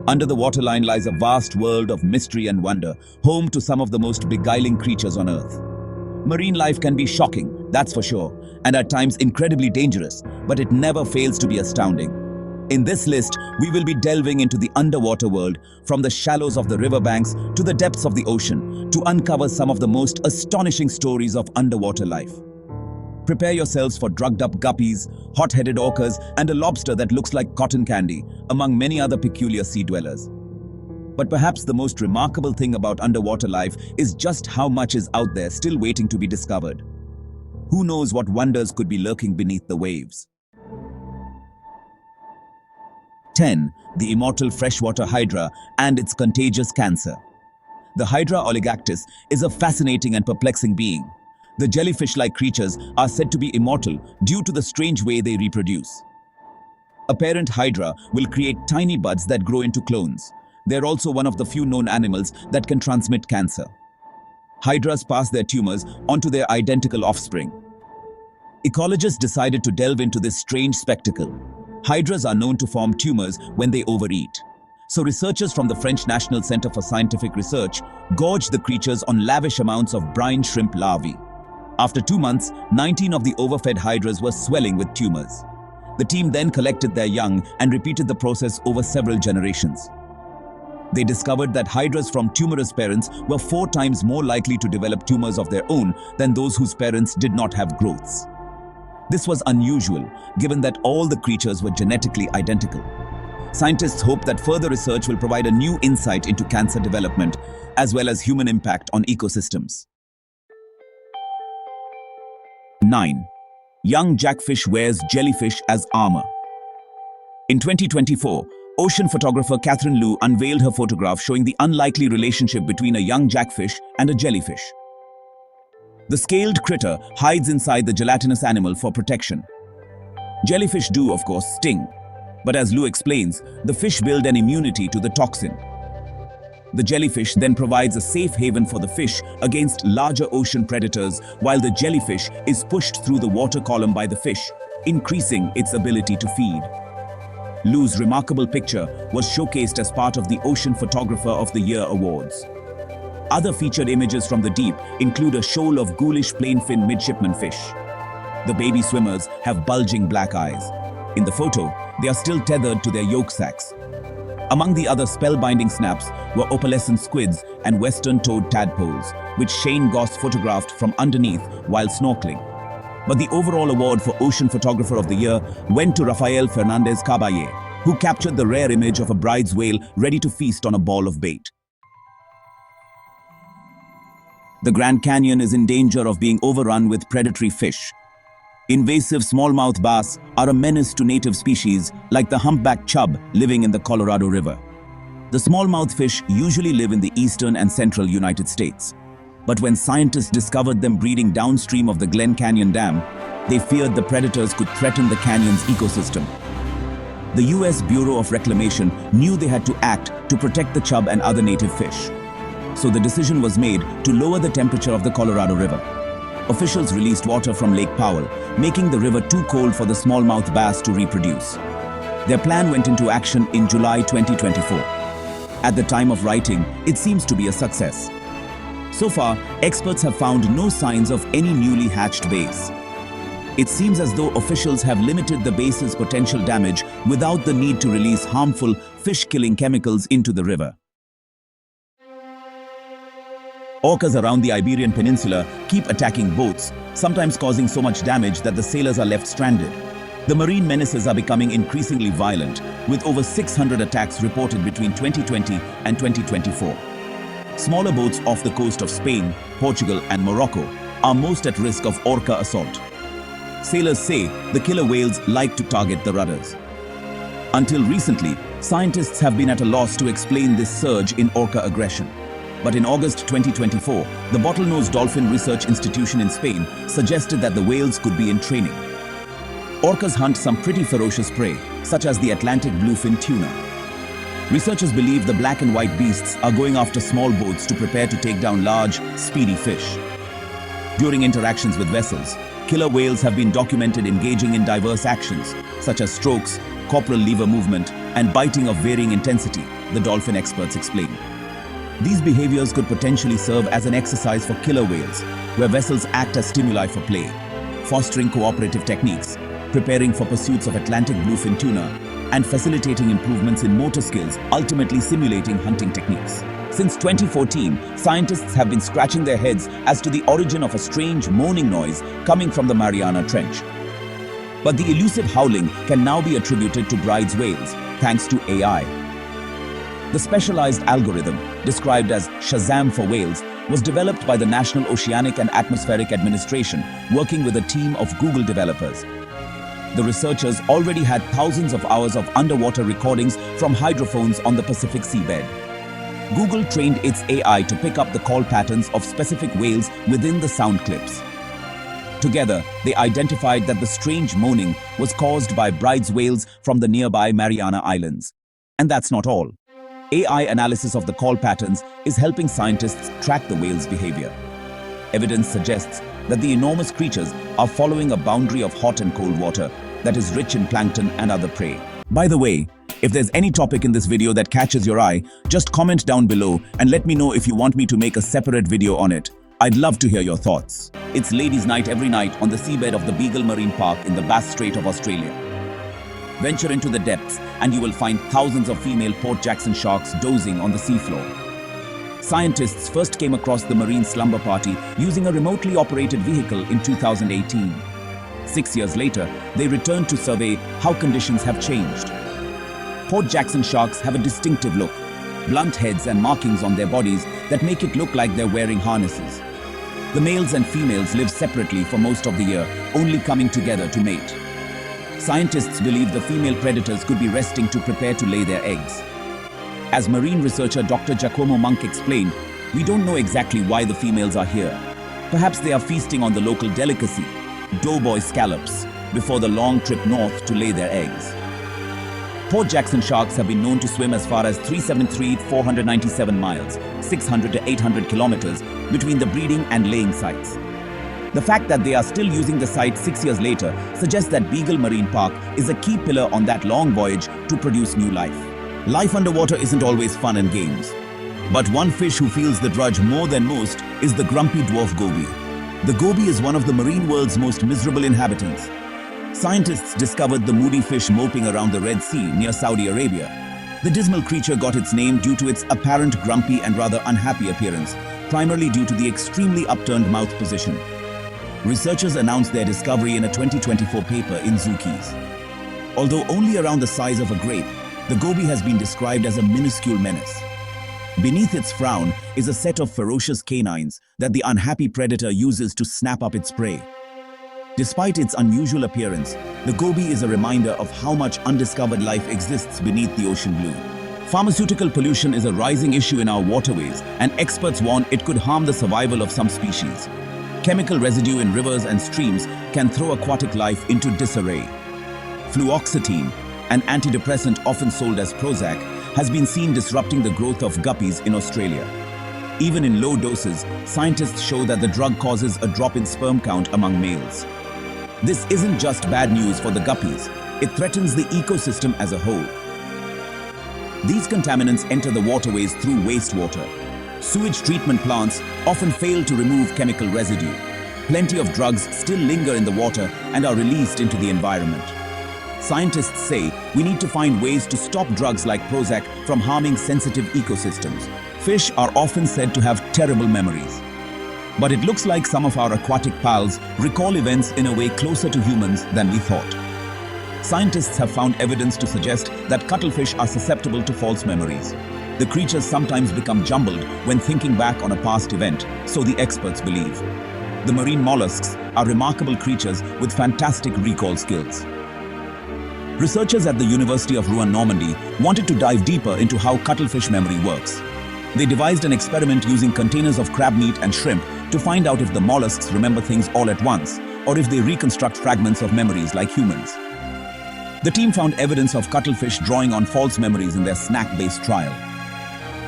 Under the waterline lies a vast world of mystery and wonder, home to some of the most beguiling creatures on Earth. Marine life can be shocking, that's for sure, and at times incredibly dangerous, but it never fails to be astounding. In this list, we will be delving into the underwater world, from the shallows of the riverbanks to the depths of the ocean, to uncover some of the most astonishing stories of underwater life. Prepare yourselves for drugged-up guppies, hot-headed orcas, and a lobster that looks like cotton candy, among many other peculiar sea dwellers. But perhaps the most remarkable thing about underwater life is just how much is out there still waiting to be discovered. Who knows what wonders could be lurking beneath the waves? 10. The immortal freshwater Hydra and its contagious cancer. The Hydra oligactus is a fascinating and perplexing being. The jellyfish-like creatures are said to be immortal due to the strange way they reproduce. A parent Hydra will create tiny buds that grow into clones. They're also one of the few known animals that can transmit cancer. Hydras pass their tumors onto their identical offspring. Ecologists decided to delve into this strange spectacle. Hydras are known to form tumors when they overeat. So researchers from the French National Center for Scientific Research gorged the creatures on lavish amounts of brine shrimp larvae. After 2 months, 19 of the overfed hydras were swelling with tumors. The team then collected their young and repeated the process over several generations. They discovered that hydras from tumorous parents were 4 times more likely to develop tumors of their own than those whose parents did not have growths. This was unusual, given that all the creatures were genetically identical. Scientists hope that further research will provide a new insight into cancer development, as well as human impact on ecosystems. 9. Young Jackfish wears jellyfish as armor. In 2024, ocean photographer Catherine Liu unveiled her photograph showing the unlikely relationship between a young jackfish and a jellyfish. The scaled critter hides inside the gelatinous animal for protection. Jellyfish do, of course, sting, but as Liu explains, the fish build an immunity to the toxin. The jellyfish then provides a safe haven for the fish against larger ocean predators, while the jellyfish is pushed through the water column by the fish, increasing its ability to feed. Liu's remarkable picture was showcased as part of the Ocean Photographer of the Year awards. Other featured images from the deep include a shoal of ghoulish plainfin midshipman fish. The baby swimmers have bulging black eyes. In the photo, they are still tethered to their yolk sacs. Among the other spellbinding snaps were opalescent squids and western-toed tadpoles, which Shane Goss photographed from underneath while snorkeling. But the overall award for Ocean Photographer of the Year went to Rafael Fernandez Caballé, who captured the rare image of a bride's whale ready to feast on a ball of bait. The Grand Canyon is in danger of being overrun with predatory fish. Invasive smallmouth bass are a menace to native species like the humpback chub living in the Colorado River. The smallmouth fish usually live in the eastern and central United States. But when scientists discovered them breeding downstream of the Glen Canyon Dam, they feared the predators could threaten the canyon's ecosystem. The US Bureau of Reclamation knew they had to act to protect the chub and other native fish. So the decision was made to lower the temperature of the Colorado River. Officials released water from Lake Powell, making the river too cold for the smallmouth bass to reproduce. Their plan went into action in July 2024. At the time of writing, it seems to be a success. So far, experts have found no signs of any newly hatched bass. It seems as though officials have limited the bass's potential damage without the need to release harmful, fish-killing chemicals into the river. Orcas around the Iberian Peninsula keep attacking boats, sometimes causing so much damage that the sailors are left stranded. The marine menaces are becoming increasingly violent, with over 600 attacks reported between 2020 and 2024. Smaller boats off the coast of Spain, Portugal, and Morocco are most at risk of orca assault. Sailors say the killer whales like to target the rudders. Until recently, scientists have been at a loss to explain this surge in orca aggression. But in August 2024, the bottlenose dolphin research institution in Spain suggested that the whales could be in training. Orcas hunt some pretty ferocious prey, such as the Atlantic bluefin tuna. Researchers believe the black and white beasts are going after small boats to prepare to take down large, speedy fish. During interactions with vessels, killer whales have been documented engaging in diverse actions, such as strokes, corporal lever movement, and biting of varying intensity, the dolphin experts explain. These behaviors could potentially serve as an exercise for killer whales, where vessels act as stimuli for play, fostering cooperative techniques, preparing for pursuits of Atlantic bluefin tuna, and facilitating improvements in motor skills, ultimately simulating hunting techniques. Since 2014, scientists have been scratching their heads as to the origin of a strange moaning noise coming from the Mariana Trench. But the elusive howling can now be attributed to Bride's whales, thanks to AI. The specialized algorithm, described as Shazam for whales, was developed by the National Oceanic and Atmospheric Administration, working with a team of Google developers. The researchers already had thousands of hours of underwater recordings from hydrophones on the Pacific seabed. Google trained its AI to pick up the call patterns of specific whales within the sound clips. Together, they identified that the strange moaning was caused by Bride's whales from the nearby Mariana Islands. And that's not all. AI analysis of the call patterns is helping scientists track the whale's behavior. Evidence suggests that the enormous creatures are following a boundary of hot and cold water that is rich in plankton and other prey. By the way, if there's any topic in this video that catches your eye, just comment down below and let me know if you want me to make a separate video on it. I'd love to hear your thoughts. It's ladies' night every night on the seabed of the Beagle Marine Park in the Bass Strait of Australia. Venture into the depths and you will find thousands of female Port Jackson sharks dozing on the seafloor. Scientists first came across the marine slumber party using a remotely operated vehicle in 2018. 6 years later, they returned to survey how conditions have changed. Port Jackson sharks have a distinctive look, blunt heads and markings on their bodies that make it look like they're wearing harnesses. The males and females live separately for most of the year, only coming together to mate. Scientists believe the female predators could be resting to prepare to lay their eggs. As marine researcher Dr. Giacomo Monk explained, we don't know exactly why the females are here. Perhaps they are feasting on the local delicacy, doughboy scallops, before the long trip north to lay their eggs. Port Jackson sharks have been known to swim as far as 373,497 miles, 600 to 800 kilometers, between the breeding and laying sites. The fact that they are still using the site 6 years later suggests that Beagle Marine Park is a key pillar on that long voyage to produce new life. Life underwater isn't always fun and games. But one fish who feels the drudge more than most is the grumpy Dwarfgoby. The goby is one of the marine world's most miserable inhabitants. Scientists discovered the moody fish moping around the Red Sea near Saudi Arabia. The dismal creature got its name due to its apparent grumpy and rather unhappy appearance, primarily due to the extremely upturned mouth position. Researchers announced their discovery in a 2024 paper in Zookeys. Although only around the size of a grape, the goby has been described as a minuscule menace. Beneath its frown is a set of ferocious canines that the unhappy predator uses to snap up its prey. Despite its unusual appearance, the goby is a reminder of how much undiscovered life exists beneath the ocean blue. Pharmaceutical pollution is a rising issue in our waterways, and experts warn it could harm the survival of some species. Chemical residue in rivers and streams can throw aquatic life into disarray. Fluoxetine, an antidepressant often sold as Prozac, has been seen disrupting the growth of guppies in Australia. Even in low doses, scientists show that the drug causes a drop in sperm count among males. This isn't just bad news for the guppies, it threatens the ecosystem as a whole. These contaminants enter the waterways through wastewater. Sewage treatment plants often fail to remove chemical residue. Plenty of drugs still linger in the water and are released into the environment. Scientists say we need to find ways to stop drugs like Prozac from harming sensitive ecosystems. Fish are often said to have terrible memories. But it looks like some of our aquatic pals recall events in a way closer to humans than we thought. Scientists have found evidence to suggest that cuttlefish are susceptible to false memories. The creatures sometimes become jumbled when thinking back on a past event, so the experts believe. The marine mollusks are remarkable creatures with fantastic recall skills. Researchers at the University of Rouen, Normandy, wanted to dive deeper into how cuttlefish memory works. They devised an experiment using containers of crab meat and shrimp to find out if the mollusks remember things all at once, or if they reconstruct fragments of memories like humans. The team found evidence of cuttlefish drawing on false memories in their snack-based trial.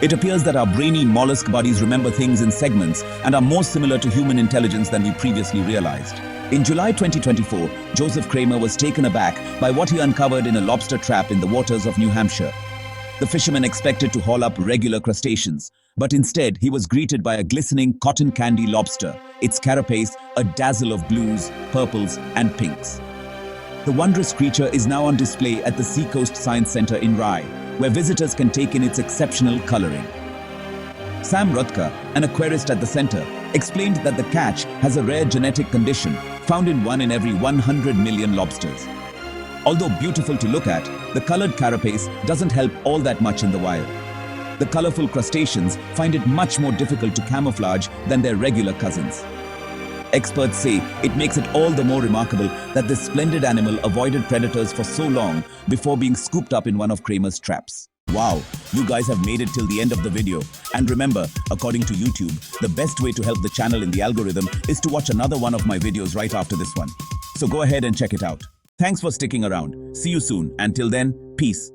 It appears that our brainy mollusk buddies remember things in segments and are more similar to human intelligence than we previously realized. In July 2024, Joseph Kramer was taken aback by what he uncovered in a lobster trap in the waters of New Hampshire. The fisherman expected to haul up regular crustaceans, but instead he was greeted by a glistening cotton candy lobster, its carapace a dazzle of blues, purples, and pinks. The wondrous creature is now on display at the Seacoast Science Center in Rye, where visitors can take in its exceptional coloring. Sam Rutka, an aquarist at the center, explained that the catch has a rare genetic condition found in 1 in every 100 million lobsters. Although beautiful to look at, the colored carapace doesn't help all that much in the wild. The colorful crustaceans find it much more difficult to camouflage than their regular cousins. Experts say it makes it all the more remarkable that this splendid animal avoided predators for so long before being scooped up in one of Kramer's traps. Wow, you guys have made it till the end of the video. And remember, according to YouTube, the best way to help the channel in the algorithm is to watch another one of my videos right after this one. So go ahead and check it out. Thanks for sticking around. See you soon. Until then, peace.